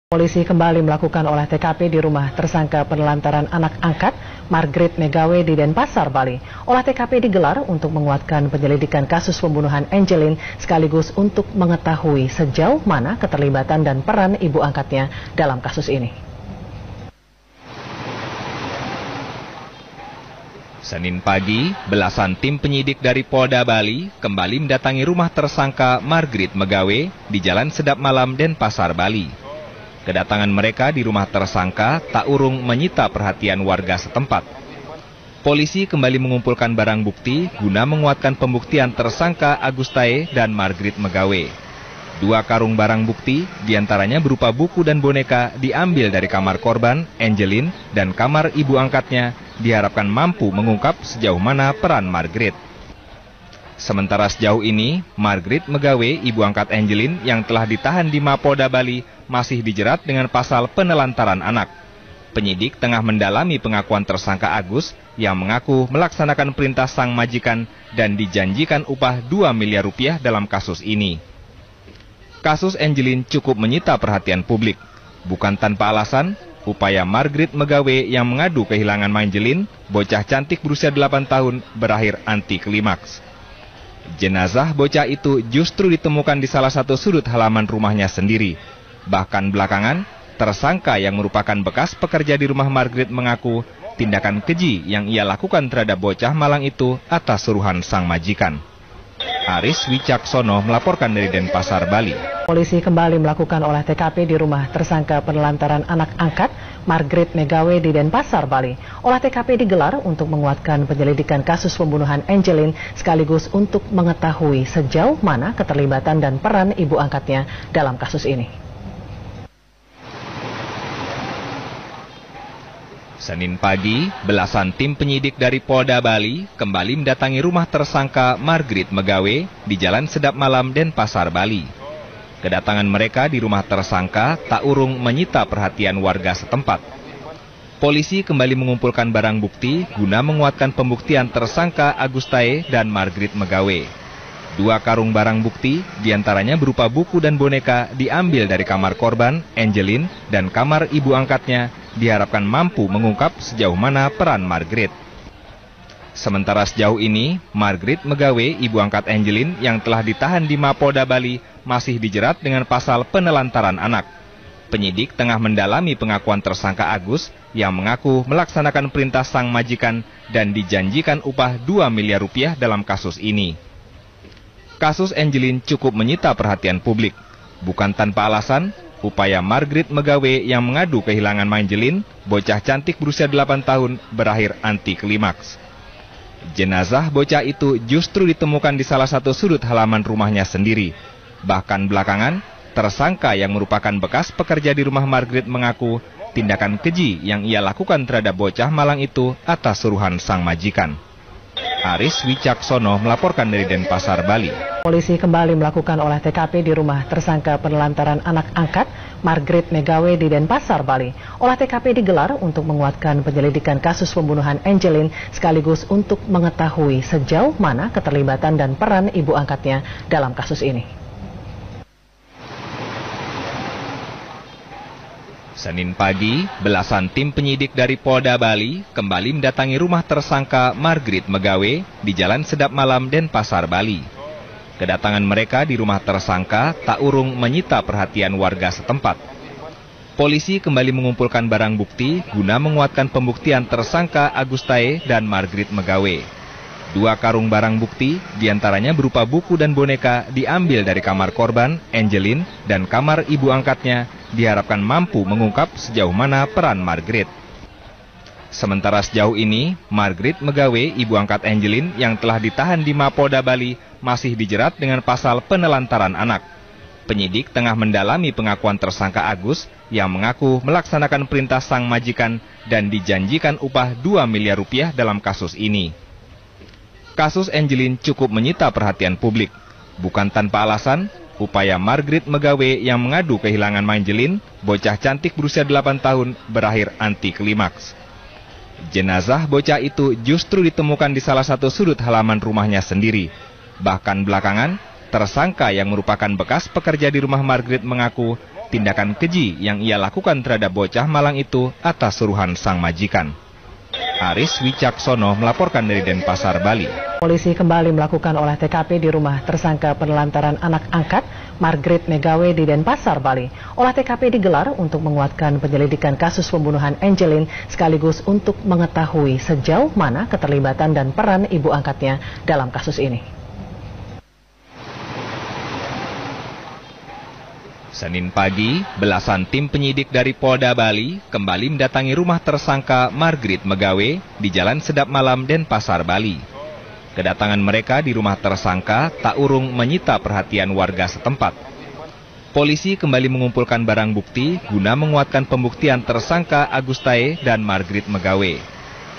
Polisi kembali melakukan olah TKP di rumah tersangka penelantaran anak angkat Margaret Megawe di Denpasar, Bali. Olah TKP digelar untuk menguatkan penyelidikan kasus pembunuhan Angelin sekaligus untuk mengetahui sejauh mana keterlibatan dan peran ibu angkatnya dalam kasus ini. Senin pagi, belasan tim penyidik dari Polda Bali kembali mendatangi rumah tersangka Margaret Megawe di Jalan Sedap Malam, Denpasar, Bali. Kedatangan mereka di rumah tersangka tak urung menyita perhatian warga setempat. Polisi kembali mengumpulkan barang bukti guna menguatkan pembuktian tersangka Agustae dan Margaret Megawe. 2 karung barang bukti, diantaranya berupa buku dan boneka, diambil dari kamar korban, Angelin, dan kamar ibu angkatnya, diharapkan mampu mengungkap sejauh mana peran Margaret. Sementara sejauh ini, Margaret Megawe, ibu angkat Angelin, yang telah ditahan di Mapolda Bali, masih dijerat dengan pasal penelantaran anak. Penyidik tengah mendalami pengakuan tersangka Agus yang mengaku melaksanakan perintah sang majikan dan dijanjikan upah 2 miliar rupiah dalam kasus ini. Kasus Angelin cukup menyita perhatian publik. Bukan tanpa alasan, upaya Margaret Megawe yang mengadu kehilangan Angelin, bocah cantik berusia 8 tahun, berakhir anti klimaks. Jenazah bocah itu justru ditemukan di salah satu sudut halaman rumahnya sendiri. Bahkan belakangan, tersangka yang merupakan bekas pekerja di rumah Margaret mengaku tindakan keji yang ia lakukan terhadap bocah malang itu atas suruhan sang majikan. Aris Wicaksono melaporkan dari Denpasar, Bali. Polisi kembali melakukan olah TKP di rumah tersangka penelantaran anak angkat Margaret Megawe di Denpasar, Bali. Olah TKP digelar untuk menguatkan penyelidikan kasus pembunuhan Angelin sekaligus untuk mengetahui sejauh mana keterlibatan dan peran ibu angkatnya dalam kasus ini. Senin pagi, belasan tim penyidik dari Polda Bali kembali mendatangi rumah tersangka Margaret Megawe di Jalan Sedap Malam, Denpasar, Bali. Kedatangan mereka di rumah tersangka tak urung menyita perhatian warga setempat. Polisi kembali mengumpulkan barang bukti guna menguatkan pembuktian tersangka Agustae dan Margaret Megawe. 2 karung barang bukti, diantaranya berupa buku dan boneka, diambil dari kamar korban, Angelin, dan kamar ibu angkatnya, diharapkan mampu mengungkap sejauh mana peran Margaret. Sementara sejauh ini, Margaret Megawe, ibu angkat Angelin, yang telah ditahan di Mapolda Bali, masih dijerat dengan pasal penelantaran anak. Penyidik tengah mendalami pengakuan tersangka Agus yang mengaku melaksanakan perintah sang majikan dan dijanjikan upah 2 miliar rupiah dalam kasus ini. Kasus Angelin cukup menyita perhatian publik. Bukan tanpa alasan, upaya Margaret Megawe yang mengadu kehilangan Angelin, bocah cantik berusia 8 tahun, berakhir anti klimaks. Jenazah bocah itu justru ditemukan di salah satu sudut halaman rumahnya sendiri. Bahkan belakangan, tersangka yang merupakan bekas pekerja di rumah Margaret mengaku tindakan keji yang ia lakukan terhadap bocah malang itu atas suruhan sang majikan. Aris Wicaksono melaporkan dari Denpasar, Bali. Polisi kembali melakukan olah TKP di rumah tersangka penelantaran anak angkat Margaret Megawe di Denpasar, Bali. Olah TKP digelar untuk menguatkan penyelidikan kasus pembunuhan Angelin sekaligus untuk mengetahui sejauh mana keterlibatan dan peran ibu angkatnya dalam kasus ini. Senin pagi, belasan tim penyidik dari Polda Bali kembali mendatangi rumah tersangka Margaret Megawe di Jalan Sedap Malam, Denpasar, Bali. Kedatangan mereka di rumah tersangka tak urung menyita perhatian warga setempat. Polisi kembali mengumpulkan barang bukti guna menguatkan pembuktian tersangka Agustae dan Margaret Megawe. 2 karung barang bukti, diantaranya berupa buku dan boneka, diambil dari kamar korban, Angelin, dan kamar ibu angkatnya, diharapkan mampu mengungkap sejauh mana peran Margaret. Sementara sejauh ini, Margaret Megawe, ibu angkat Angelin, yang telah ditahan di Mapolda Bali, masih dijerat dengan pasal penelantaran anak. Penyidik tengah mendalami pengakuan tersangka Agus yang mengaku melaksanakan perintah sang majikan dan dijanjikan upah 2 miliar rupiah dalam kasus ini. Kasus Angelin cukup menyita perhatian publik. Bukan tanpa alasan, upaya Margaret Megawe yang mengadu kehilangan Angelin, bocah cantik berusia 8 tahun, berakhir anti klimaks. Jenazah bocah itu justru ditemukan di salah satu sudut halaman rumahnya sendiri. Bahkan belakangan, tersangka yang merupakan bekas pekerja di rumah Margaret mengaku tindakan keji yang ia lakukan terhadap bocah malang itu atas suruhan sang majikan. Aris Wicaksono melaporkan dari Denpasar, Bali. Polisi kembali melakukan olah TKP di rumah tersangka penelantaran anak angkat Margrit Megawe di Denpasar, Bali. Olah TKP digelar untuk menguatkan penyelidikan kasus pembunuhan Angelin sekaligus untuk mengetahui sejauh mana keterlibatan dan peran ibu angkatnya dalam kasus ini. Senin pagi, belasan tim penyidik dari Polda Bali kembali mendatangi rumah tersangka Margrit Megawe di Jalan Sedap Malam, Denpasar, Bali. Kedatangan mereka di rumah tersangka tak urung menyita perhatian warga setempat. Polisi kembali mengumpulkan barang bukti guna menguatkan pembuktian tersangka Agustae dan Margrit Megawe.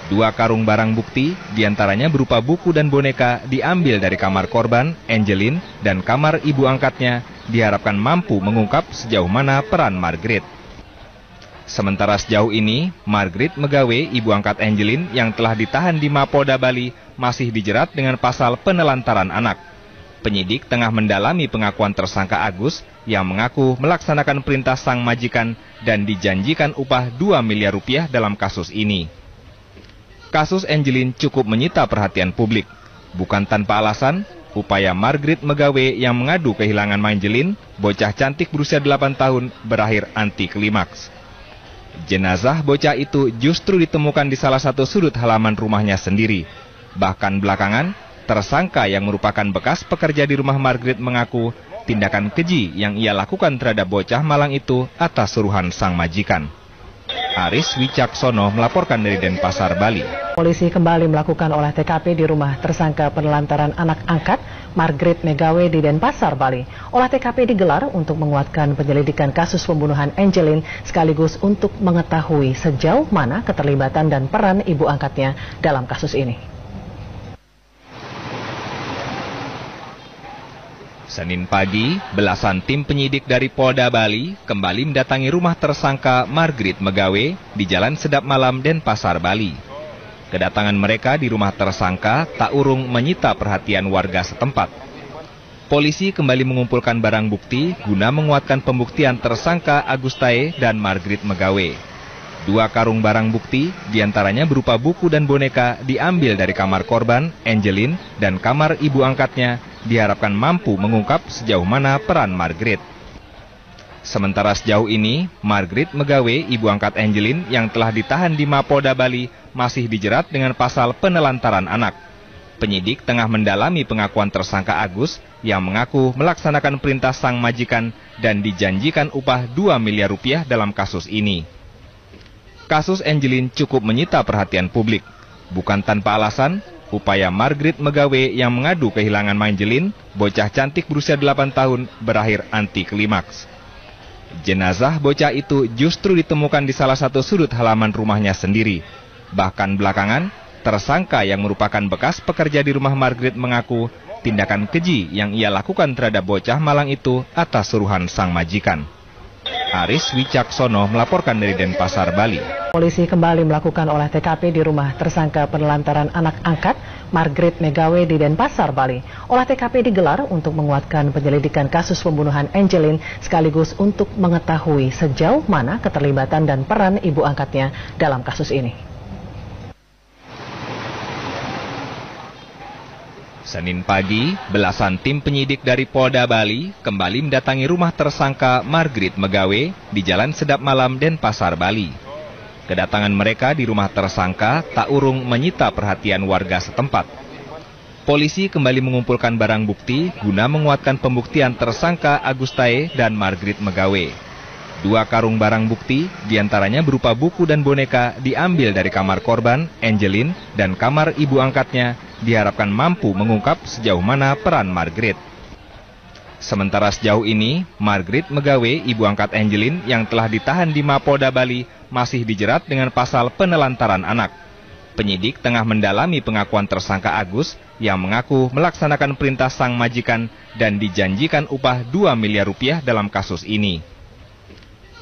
2 karung barang bukti, diantaranya berupa buku dan boneka, diambil dari kamar korban, Angelin, dan kamar ibu angkatnya, diharapkan mampu mengungkap sejauh mana peran Margrit. Sementara sejauh ini, Margrit Megawe, ibu angkat Angelin, yang telah ditahan di Mapolda Bali, masih dijerat dengan pasal penelantaran anak. Penyidik tengah mendalami pengakuan tersangka Agus, yang mengaku melaksanakan perintah sang majikan dan dijanjikan upah 2 miliar rupiah dalam kasus ini. Kasus Angelin cukup menyita perhatian publik. Bukan tanpa alasan, upaya Margrit Megawe yang mengadu kehilangan Angelin, bocah cantik berusia 8 tahun, berakhir anti klimaks. Jenazah bocah itu justru ditemukan di salah satu sudut halaman rumahnya sendiri. Bahkan belakangan, tersangka yang merupakan bekas pekerja di rumah Margrit mengaku tindakan keji yang ia lakukan terhadap bocah malang itu atas suruhan sang majikan. Aris Wicaksono melaporkan dari Denpasar, Bali. Polisi kembali melakukan olah TKP di rumah tersangka penelantaran anak angkat Margrit Megawe di Denpasar, Bali. Olah TKP digelar untuk menguatkan penyelidikan kasus pembunuhan Angelin sekaligus untuk mengetahui sejauh mana keterlibatan dan peran ibu angkatnya dalam kasus ini. Senin pagi, belasan tim penyidik dari Polda Bali kembali mendatangi rumah tersangka Margrit Megawe di Jalan Sedap Malam, Denpasar, Bali. Kedatangan mereka di rumah tersangka tak urung menyita perhatian warga setempat. Polisi kembali mengumpulkan barang bukti guna menguatkan pembuktian tersangka Agustae dan Margrit Megawe. 2 karung barang bukti, diantaranya berupa buku dan boneka, diambil dari kamar korban, Angelin, dan kamar ibu angkatnya, diharapkan mampu mengungkap sejauh mana peran Margrit. Sementara sejauh ini, Margrit Megawe, ibu angkat Angelin, yang telah ditahan di Mapolda Bali, masih dijerat dengan pasal penelantaran anak. Penyidik tengah mendalami pengakuan tersangka Agus, yang mengaku melaksanakan perintah sang majikan dan dijanjikan upah 2 miliar rupiah dalam kasus ini. Kasus Angelin cukup menyita perhatian publik. Bukan tanpa alasan, upaya Margrit Megawe yang mengadu kehilangan Angelin, bocah cantik berusia 8 tahun, berakhir anti klimaks. Jenazah bocah itu justru ditemukan di salah satu sudut halaman rumahnya sendiri. Bahkan belakangan, tersangka yang merupakan bekas pekerja di rumah Margrit mengaku tindakan keji yang ia lakukan terhadap bocah malang itu atas suruhan sang majikan. Aris Wicaksono melaporkan dari Denpasar, Bali. Polisi kembali melakukan olah TKP di rumah tersangka penelantaran anak angkat Margrit Megawe di Denpasar, Bali. Olah TKP digelar untuk menguatkan penyelidikan kasus pembunuhan Angelin sekaligus untuk mengetahui sejauh mana keterlibatan dan peran ibu angkatnya dalam kasus ini. Senin pagi, belasan tim penyidik dari Polda Bali kembali mendatangi rumah tersangka Margrit Megawe di Jalan Sedap Malam, Denpasar, Bali. Kedatangan mereka di rumah tersangka tak urung menyita perhatian warga setempat. Polisi kembali mengumpulkan barang bukti guna menguatkan pembuktian tersangka Agustae dan Margrit Megawe. 2 karung barang bukti, diantaranya berupa buku dan boneka, diambil dari kamar korban, Angelin, dan kamar ibu angkatnya, diharapkan mampu mengungkap sejauh mana peran Margrit. Sementara sejauh ini, Margrit Megawe, ibu angkat Angelin, yang telah ditahan di Mapolda Bali, masih dijerat dengan pasal penelantaran anak. Penyidik tengah mendalami pengakuan tersangka Agus, yang mengaku melaksanakan perintah sang majikan dan dijanjikan upah 2 miliar rupiah dalam kasus ini.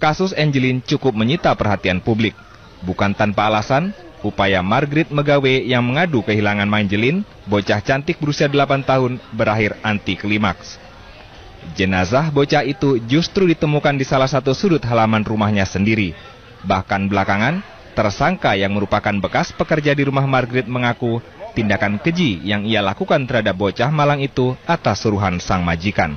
Kasus Angelin cukup menyita perhatian publik. Bukan tanpa alasan, upaya Margrit Megawe yang mengadu kehilangan Angelin, bocah cantik berusia 8 tahun, berakhir anti klimaks. Jenazah bocah itu justru ditemukan di salah satu sudut halaman rumahnya sendiri. Bahkan belakangan, tersangka yang merupakan bekas pekerja di rumah Margrit mengaku tindakan keji yang ia lakukan terhadap bocah malang itu atas suruhan sang majikan.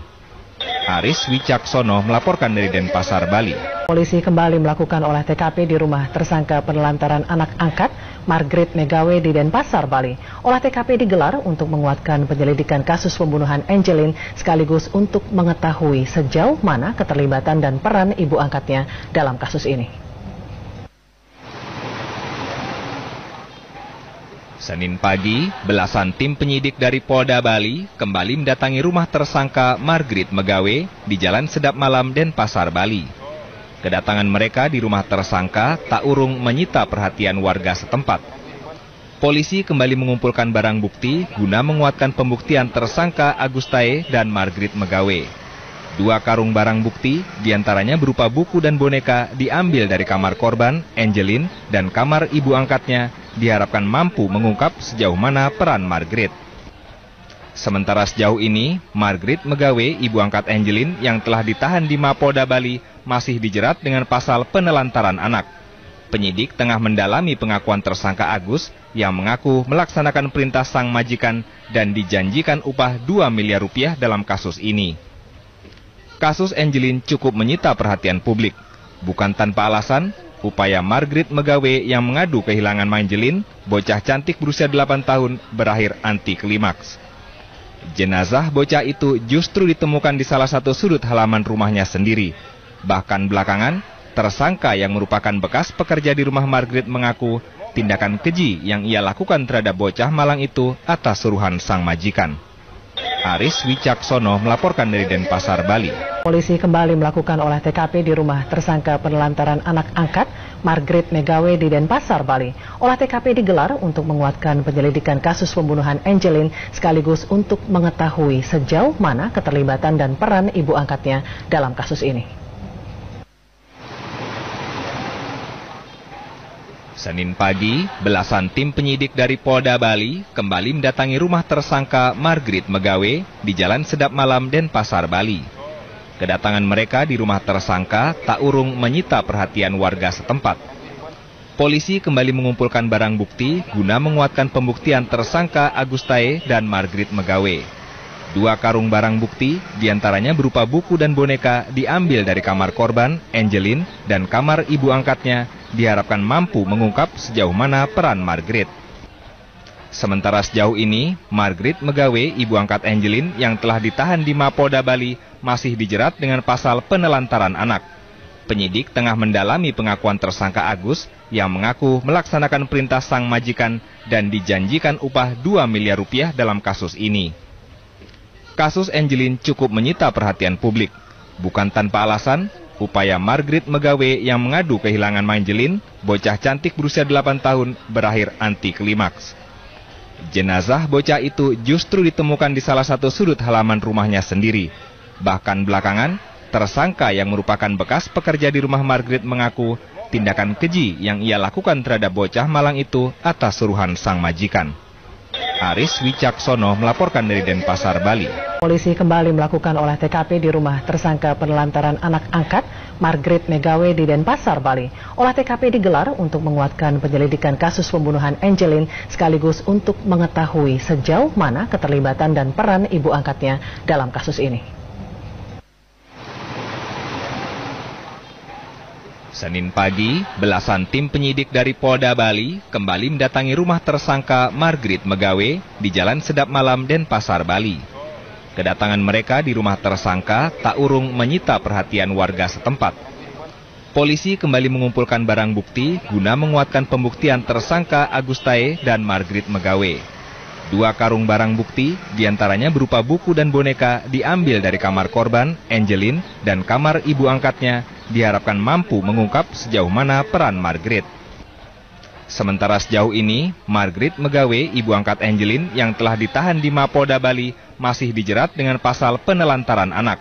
Aris Wicaksono melaporkan dari Denpasar, Bali. Polisi kembali melakukan olah TKP di rumah tersangka penelantaran anak angkat Margrit Megawe di Denpasar, Bali. Olah TKP digelar untuk menguatkan penyelidikan kasus pembunuhan Angelin sekaligus untuk mengetahui sejauh mana keterlibatan dan peran ibu angkatnya dalam kasus ini. Senin pagi, belasan tim penyidik dari Polda Bali kembali mendatangi rumah tersangka Margrit Megawe di Jalan Sedap Malam, Denpasar, Bali. Kedatangan mereka di rumah tersangka tak urung menyita perhatian warga setempat. Polisi kembali mengumpulkan barang bukti guna menguatkan pembuktian tersangka Agustae dan Margrit Megawe. 2 karung barang bukti, diantaranya berupa buku dan boneka, diambil dari kamar korban, Angelin, dan kamar ibu angkatnya, diharapkan mampu mengungkap sejauh mana peran Margrit. Sementara sejauh ini, Margrit Megawe, ibu angkat Angelin, yang telah ditahan di Mapolda Bali, masih dijerat dengan pasal penelantaran anak. Penyidik tengah mendalami pengakuan tersangka Agus, yang mengaku melaksanakan perintah sang majikan dan dijanjikan upah 2 miliar rupiah dalam kasus ini. Kasus Angelin cukup menyita perhatian publik. Bukan tanpa alasan, upaya Margrit Megawe yang mengadu kehilangan Angelin, bocah cantik berusia 8 tahun, berakhir anti klimaks. Jenazah bocah itu justru ditemukan di salah satu sudut halaman rumahnya sendiri. Bahkan belakangan, tersangka yang merupakan bekas pekerja di rumah Margrit mengaku tindakan keji yang ia lakukan terhadap bocah malang itu atas suruhan sang majikan. Aris Wicaksono melaporkan dari Denpasar, Bali. Polisi kembali melakukan olah TKP di rumah tersangka penelantaran anak angkat Margrit Megawe di Denpasar, Bali. Olah TKP digelar untuk menguatkan penyelidikan kasus pembunuhan Angelin sekaligus untuk mengetahui sejauh mana keterlibatan dan peran ibu angkatnya dalam kasus ini. Senin pagi, belasan tim penyidik dari Polda Bali kembali mendatangi rumah tersangka Margrit Megawe di Jalan Sedap Malam, Denpasar, Bali. Kedatangan mereka di rumah tersangka tak urung menyita perhatian warga setempat. Polisi kembali mengumpulkan barang bukti guna menguatkan pembuktian tersangka Agustae dan Margrit Megawe. 2 karung barang bukti, diantaranya berupa buku dan boneka, diambil dari kamar korban, Angelin, dan kamar ibu angkatnya, diharapkan mampu mengungkap sejauh mana peran Margrit. Sementara sejauh ini, Margrit Megawe, ibu angkat Angelin, yang telah ditahan di Mapolda Bali, masih dijerat dengan pasal penelantaran anak. Penyidik tengah mendalami pengakuan tersangka Agus, yang mengaku melaksanakan perintah sang majikan dan dijanjikan upah 2 miliar rupiah dalam kasus ini. Kasus Angelin cukup menyita perhatian publik. Bukan tanpa alasan, upaya Margrit Megawe yang mengadu kehilangan Angelin, bocah cantik berusia 8 tahun, berakhir anti klimaks. Jenazah bocah itu justru ditemukan di salah satu sudut halaman rumahnya sendiri. Bahkan belakangan, tersangka yang merupakan bekas pekerja di rumah Margrit mengaku tindakan keji yang ia lakukan terhadap bocah malang itu atas suruhan sang majikan. Aris Wicaksono melaporkan dari Denpasar, Bali. Polisi kembali melakukan olah TKP di rumah tersangka penelantaran anak angkat Margrit Megawe di Denpasar, Bali. Olah TKP digelar untuk menguatkan penyelidikan kasus pembunuhan Angelin sekaligus untuk mengetahui sejauh mana keterlibatan dan peran ibu angkatnya dalam kasus ini. Senin pagi, belasan tim penyidik dari Polda Bali kembali mendatangi rumah tersangka Margrit Megawe di Jalan Sedap Malam, Denpasar, Bali. Kedatangan mereka di rumah tersangka tak urung menyita perhatian warga setempat. Polisi kembali mengumpulkan barang bukti guna menguatkan pembuktian tersangka Agustae dan Margrit Megawe. 2 karung barang bukti, diantaranya berupa buku dan boneka, diambil dari kamar korban, Angelin, dan kamar ibu angkatnya, diharapkan mampu mengungkap sejauh mana peran Margrit. Sementara sejauh ini, Margrit Megawe, ibu angkat Angelin, yang telah ditahan di Mapolda Bali, masih dijerat dengan pasal penelantaran anak.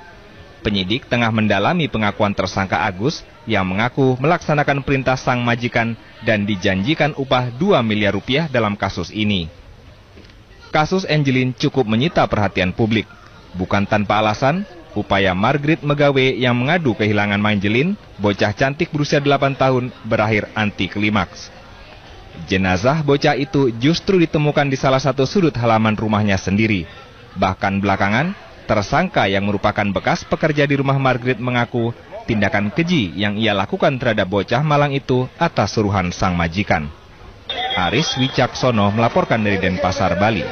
Penyidik tengah mendalami pengakuan tersangka Agus, yang mengaku melaksanakan perintah sang majikan dan dijanjikan upah 2 miliar rupiah dalam kasus ini. Kasus Angelin cukup menyita perhatian publik. Bukan tanpa alasan, upaya Margrit Megawe yang mengadu kehilangan Manjelin, bocah cantik berusia 8 tahun, berakhir anti klimaks. Jenazah bocah itu justru ditemukan di salah satu sudut halaman rumahnya sendiri. Bahkan belakangan, tersangka yang merupakan bekas pekerja di rumah Margrit mengaku tindakan keji yang ia lakukan terhadap bocah malang itu atas suruhan sang majikan. Aris Wicaksono melaporkan dari Denpasar, Bali.